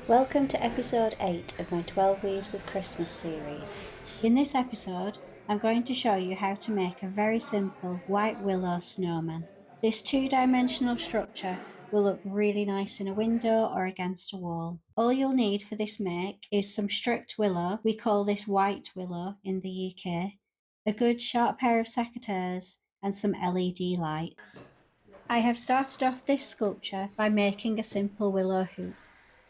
Welcome to episode 8 of my 12 Weaves of Christmas series. In this episode, I'm going to show you how to make a very simple white willow snowman. This two-dimensional structure will look really nice in a window or against a wall. All you'll need for this make is some stripped willow, we call this white willow in the UK, a good sharp pair of secateurs, and some LED lights. I have started off this sculpture by making a simple willow hoop.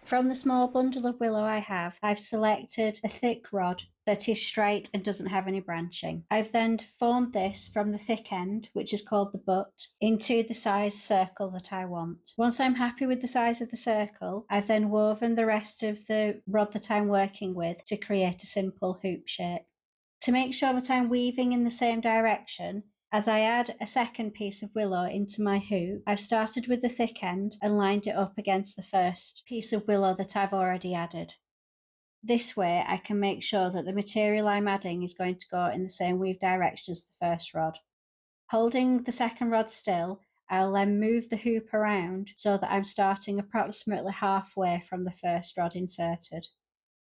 From the small bundle of willow I've selected a thick rod that is straight and doesn't have any branching. I've then formed this from the thick end, which is called the butt, into the size circle that I want. Once I'm happy with the size of the circle, I've then woven the rest of the rod that I'm working with to create a simple hoop shape. To make sure that I'm weaving in the same direction, as I add a second piece of willow into my hoop, I've started with the thick end and lined it up against the first piece of willow that I've already added. This way I can make sure that the material I'm adding is going to go in the same weave direction as the first rod. Holding the second rod still, I'll then move the hoop around so that I'm starting approximately halfway from the first rod inserted.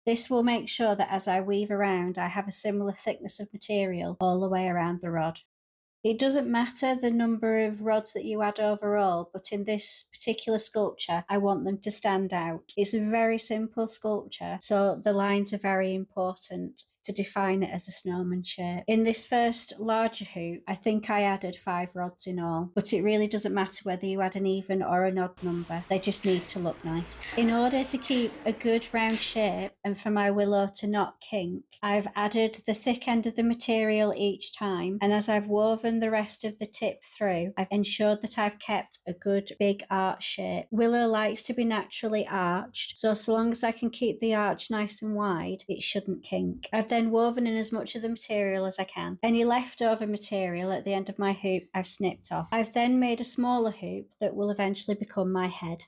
This will make sure that as I weave around, I have a similar thickness of material all the way around the rod. It doesn't matter the number of rods that you add overall, but in this particular sculpture, I want them to stand out. It's a very simple sculpture, so the lines are very important to define it as a snowman shape. In this first larger hoop, I think I added 5 rods in all, but it really doesn't matter whether you add an even or an odd number. They just need to look nice. In order to keep a good round shape and for my willow to not kink, I've added the thick end of the material each time, and as I've woven the rest of the tip through, I've ensured that I've kept a good big arch shape. Willow likes to be naturally arched, so long as I can keep the arch nice and wide, it shouldn't kink. I've then woven in as much of the material as I can. Any leftover material at the end of my hoop I've snipped off. I've then made a smaller hoop that will eventually become my head.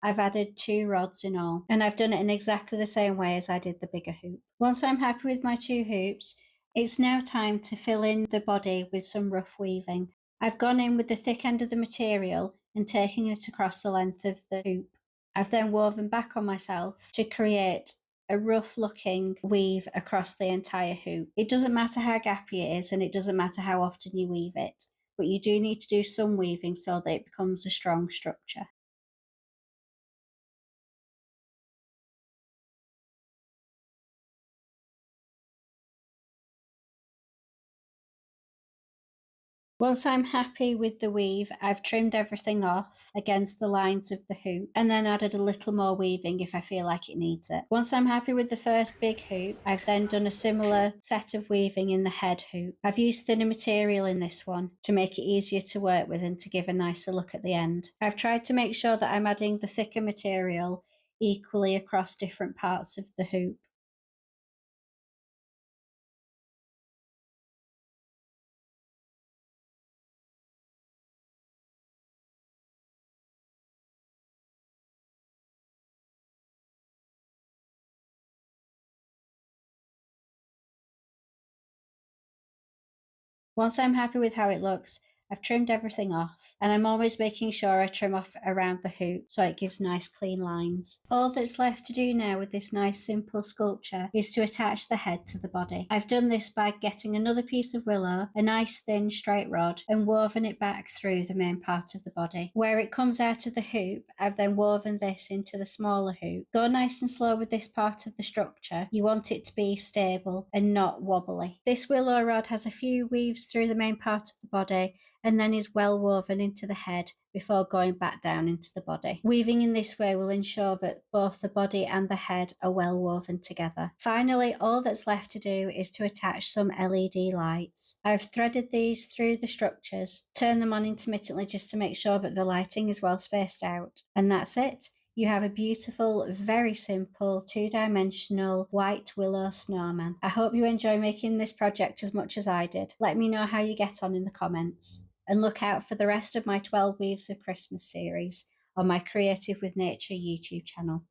I've added 2 rods in all, and I've done it in exactly the same way as I did the bigger hoop. Once I'm happy with my 2 hoops, it's now time to fill in the body with some rough weaving. I've gone in with the thick end of the material and taking it across the length of the hoop. I've then woven back on myself to create a rough looking weave across the entire hoop. It doesn't matter how gappy it is and it doesn't matter how often you weave it, but you do need to do some weaving so that it becomes a strong structure. Once I'm happy with the weave, I've trimmed everything off against the lines of the hoop and then added a little more weaving if I feel like it needs it. Once I'm happy with the first big hoop, I've then done a similar set of weaving in the head hoop. I've used thinner material in this one to make it easier to work with and to give a nicer look at the end. I've tried to make sure that I'm adding the thicker material equally across different parts of the hoop. Once I'm happy with how it looks, I've trimmed everything off, and I'm always making sure I trim off around the hoop so it gives nice clean lines. All that's left to do now with this nice simple sculpture is to attach the head to the body. I've done this by getting another piece of willow, a nice thin straight rod, and woven it back through the main part of the body. Where it comes out of the hoop, I've then woven this into the smaller hoop. Go nice and slow with this part of the structure. You want it to be stable and not wobbly. This willow rod has a few weaves through the main part of the body and then is well woven into the head before going back down into the body. Weaving in this way will ensure that both the body and the head are well woven together. Finally, all that's left to do is to attach some LED lights. I've threaded these through the structures, turn them on intermittently just to make sure that the lighting is well spaced out. And that's it. You have a beautiful, very simple, 2-dimensional white willow snowman. I hope you enjoy making this project as much as I did. Let me know how you get on in the comments. And look out for the rest of my 12 Weaves of Christmas series on my Creative with Nature YouTube channel.